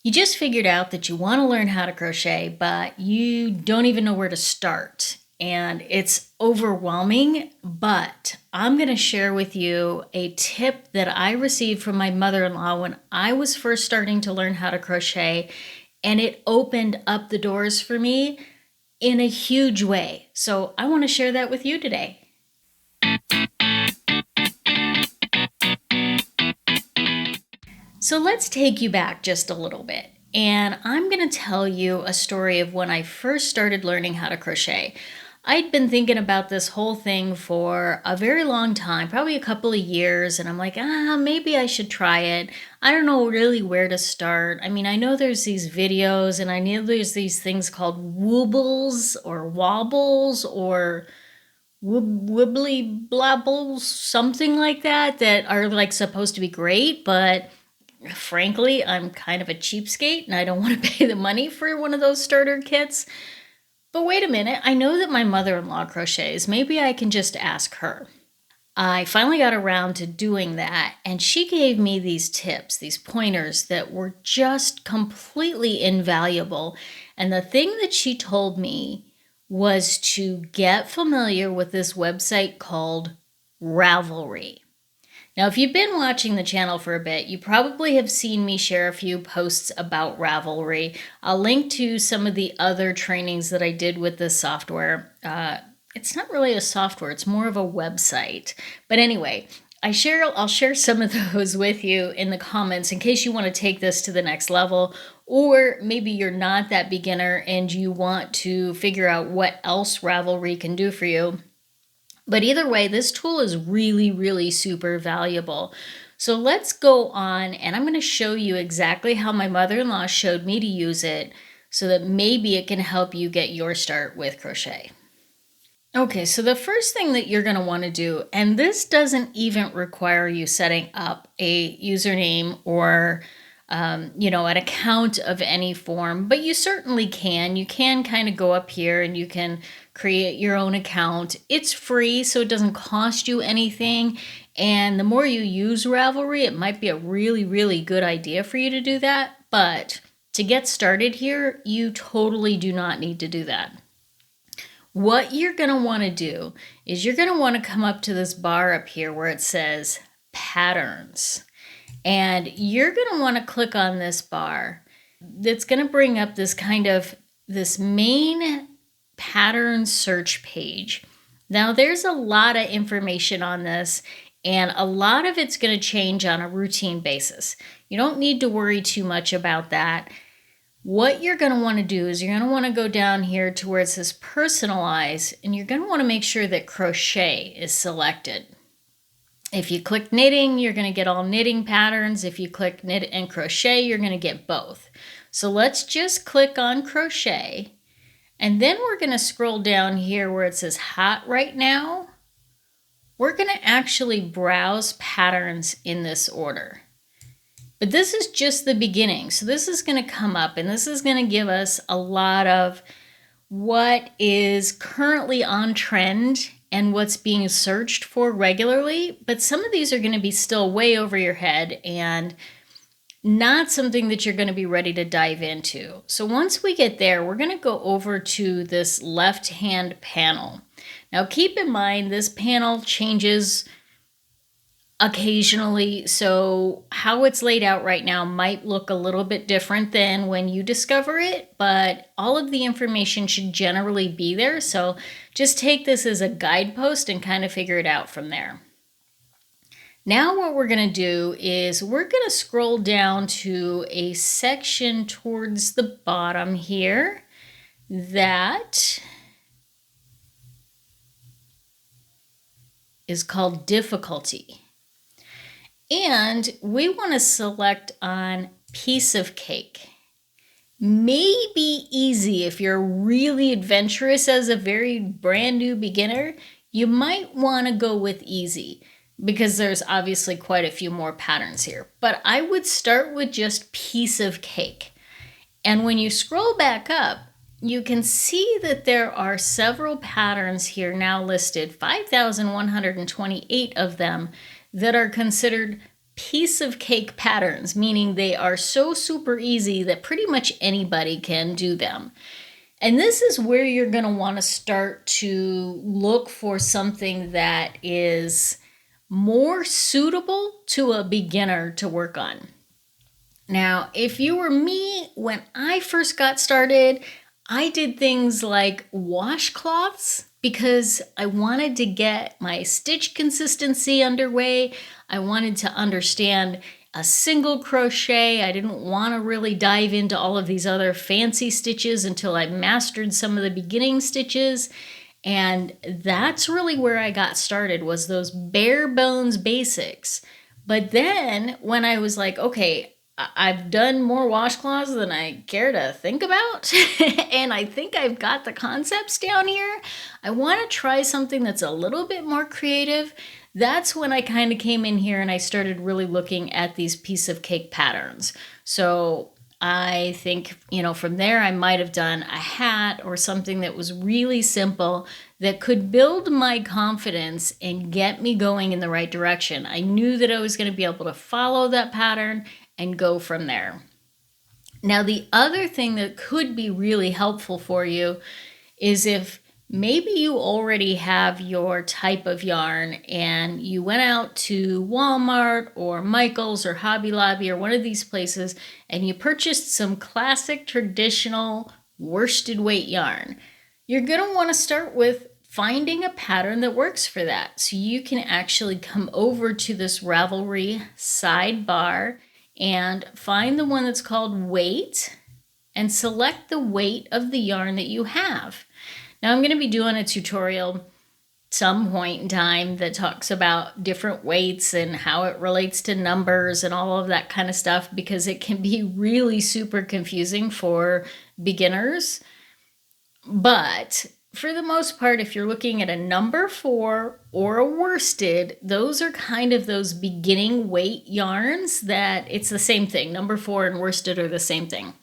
You just figured out that you want to learn how to crochet, but you don't even know where to start. And it's overwhelming, but I'm going to share with you a tip that I received from my mother-in-law when I was first starting to learn how to crochet, and it opened up the doors for me in a huge way. So I want to share that with you today. So let's take you back just a little bit. And I'm going to tell you a story of when I first started learning how to crochet. I'd been thinking about this whole thing for a very long time, probably a couple of years, and I'm like, maybe I should try it. I don't know really where to start. I mean, I know there's these videos, and I know there's these things called woobles or wobbles or wibbly blobbles, something like that, that are like supposed to be great, but frankly, I'm kind of a cheapskate and I don't want to pay the money for one of those starter kits. But wait a minute, I know that my mother-in-law crochets. Maybe I can just ask her. I finally got around to doing that, and she gave me these tips, these pointers that were just completely invaluable. And the thing that she told me was to get familiar with this website called Ravelry. Now, if you've been watching the channel for a bit, you probably have seen me share a few posts about Ravelry. I'll link to some of the other trainings that I did with this software. It's not really a software, it's more of a website. But anyway, I'll share some of those with you in the comments in case you want to take this to the next level, or maybe you're not that beginner and you want to figure out what else Ravelry can do for you. But either way, this tool is really, really super valuable. So let's go on, and I'm going to show you exactly how my mother-in-law showed me to use it so that maybe it can help you get your start with crochet. Okay, so the first thing that you're going to want to do, and this doesn't even require you setting up a username or an account of any form, but you certainly can. You can kind of go up here and you can create your own account. It's free, so it doesn't cost you anything. And the more you use Ravelry, it might be a really, really good idea for you to do that. But to get started here, you totally do not need to do that. What you're going to want to do is you're going to want to come up to this bar up here where it says patterns. And you're going to want to click on this bar. That's going to bring up this main pattern search page. Now there's a lot of information on this, and a lot of it's going to change on a routine basis. You don't need to worry too much about that. What you're going to want to do is you're going to want to go down here to where it says personalize, and you're going to want to make sure that crochet is selected. If you click knitting, you're going to get all knitting patterns. If you click knit and crochet, you're going to get both. So let's just click on crochet. And then we're going to scroll down here where it says hot right now. We're going to actually browse patterns in this order. But this is just the beginning. So this is going to come up and this is going to give us a lot of what is currently on trend and what's being searched for regularly, but some of these are going to be still way over your head and not something that you're going to be ready to dive into. So once we get there, we're going to go over to this left-hand panel. Now keep in mind, this panel changes occasionally, so how it's laid out right now might look a little bit different than when you discover it, but all of the information should generally be there, so just take this as a guidepost and kind of figure it out from there. Now what we're going to do is we're going to scroll down to a section towards the bottom here that is called difficulty. And we want to select on piece of cake. Maybe easy if you're really adventurous as a very brand new beginner. You might want to go with easy because there's obviously quite a few more patterns here. But I would start with just piece of cake. And when you scroll back up, you can see that there are several patterns here now listed, 5,128 of them, that are considered piece of cake patterns, meaning they are so super easy that pretty much anybody can do them. And this is where you're going to want to start to look for something that is more suitable to a beginner to work on. Now, if you were me, when I first got started, I did things like washcloths because I wanted to get my stitch consistency underway. I wanted to understand a single crochet. I didn't want to really dive into all of these other fancy stitches until I mastered some of the beginning stitches. And that's really where I got started, was those bare bones basics. But then when I was like, okay, I've done more washcloths than I care to think about, and I think I've got the concepts down here. I want to try something that's a little bit more creative. That's when I kind of came in here and I started really looking at these piece of cake patterns. So I think, from there I might have done a hat or something that was really simple that could build my confidence and get me going in the right direction. I knew that I was going to be able to follow that pattern and go from there. Now, the other thing that could be really helpful for you is if maybe you already have your type of yarn and you went out to Walmart or Michael's or Hobby Lobby or one of these places and you purchased some classic traditional worsted weight yarn. You're going to want to start with finding a pattern that works for that. So you can actually come over to this Ravelry sidebar and find the one that's called weight and select the weight of the yarn that you have. Now I'm going to be doing a tutorial some point in time that talks about different weights and how it relates to numbers and all of that kind of stuff, because it can be really super confusing for beginners. But for the most part, if you're looking at a number 4 or a worsted, those are kind of those beginning weight yarns that it's the same thing. Number 4 and worsted are the same thing.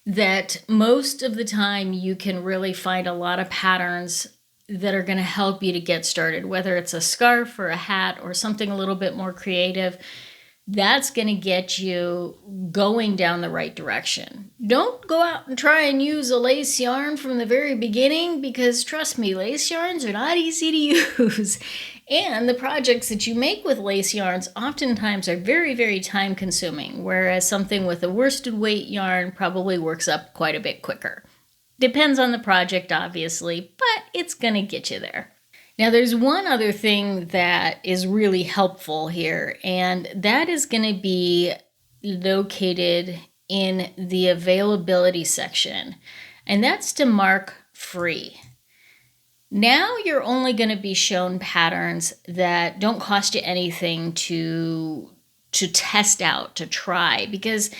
That most of the time you can really find a lot of patterns that are going to help you to get started, whether it's a scarf or a hat or something a little bit more creative. That's going to get you going down the right direction. Don't go out and try and use a lace yarn from the very beginning, because trust me, lace yarns are not easy to use. And the projects that you make with lace yarns oftentimes are very, very time consuming, whereas something with a worsted weight yarn probably works up quite a bit quicker. Depends on the project, obviously, but it's going to get you there. Now, there's one other thing that is really helpful here, and that is going to be located in the availability section, and that's to mark free. Now you're only going to be shown patterns that don't cost you anything to test out, to try, because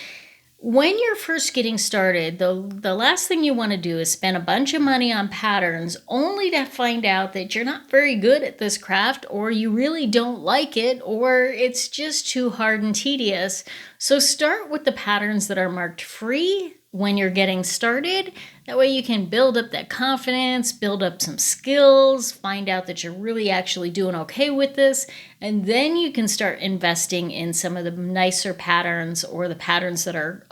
when you're first getting started, the last thing you want to do is spend a bunch of money on patterns only to find out that you're not very good at this craft, or you really don't like it, or it's just too hard and tedious. So start with the patterns that are marked free when you're getting started. That way you can build up that confidence, build up some skills, find out that you're really actually doing okay with this, and then you can start investing in some of the nicer patterns, or the patterns that are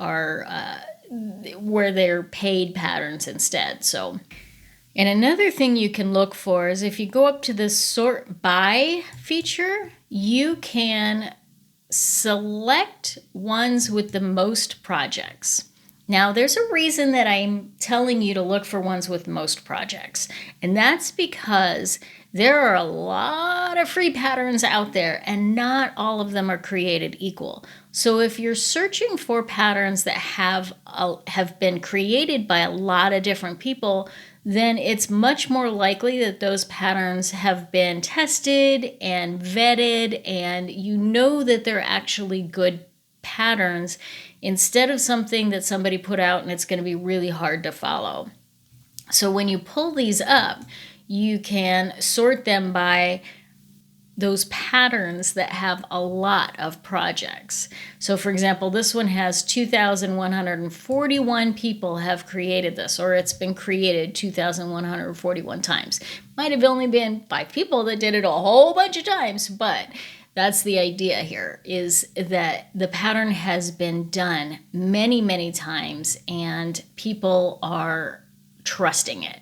where they're paid patterns instead. So, and another thing you can look for is if you go up to this sort by feature, you can select ones with the most projects. Now, there's a reason that I'm telling you to look for ones with most projects, and that's because there are a lot of free patterns out there, and not all of them are created equal. So if you're searching for patterns that have been created by a lot of different people, then it's much more likely that those patterns have been tested and vetted, and you know that they're actually good patterns, instead of something that somebody put out and it's going to be really hard to follow. So when you pull these up, you can sort them by those patterns that have a lot of projects. So for example, this one has 2,141 people have created this, or it's been created 2,141 times. Might have only been 5 people that did it a whole bunch of times, but That's the idea here, is that the pattern has been done many, many times and people are trusting it.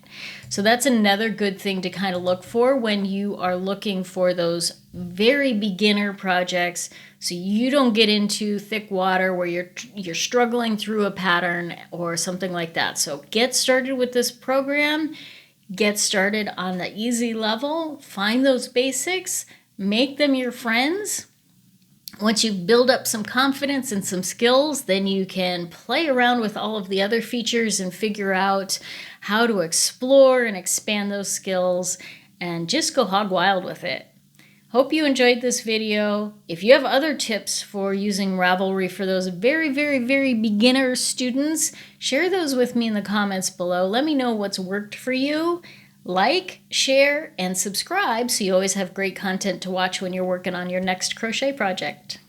So that's another good thing to kind of look for when you are looking for those very beginner projects, so you don't get into thick water where you're struggling through a pattern or something like that. So get started with this program. Get started on the easy level. Find those basics. Make them your friends. Once you build up some confidence and some skills, then you can play around with all of the other features and figure out how to explore and expand those skills and just go hog wild with it. Hope you enjoyed this video. If you have other tips for using Ravelry for those very, very, very beginner students, share those with me in the comments below. Let me know what's worked for you. Like, share, and subscribe so you always have great content to watch when you're working on your next crochet project.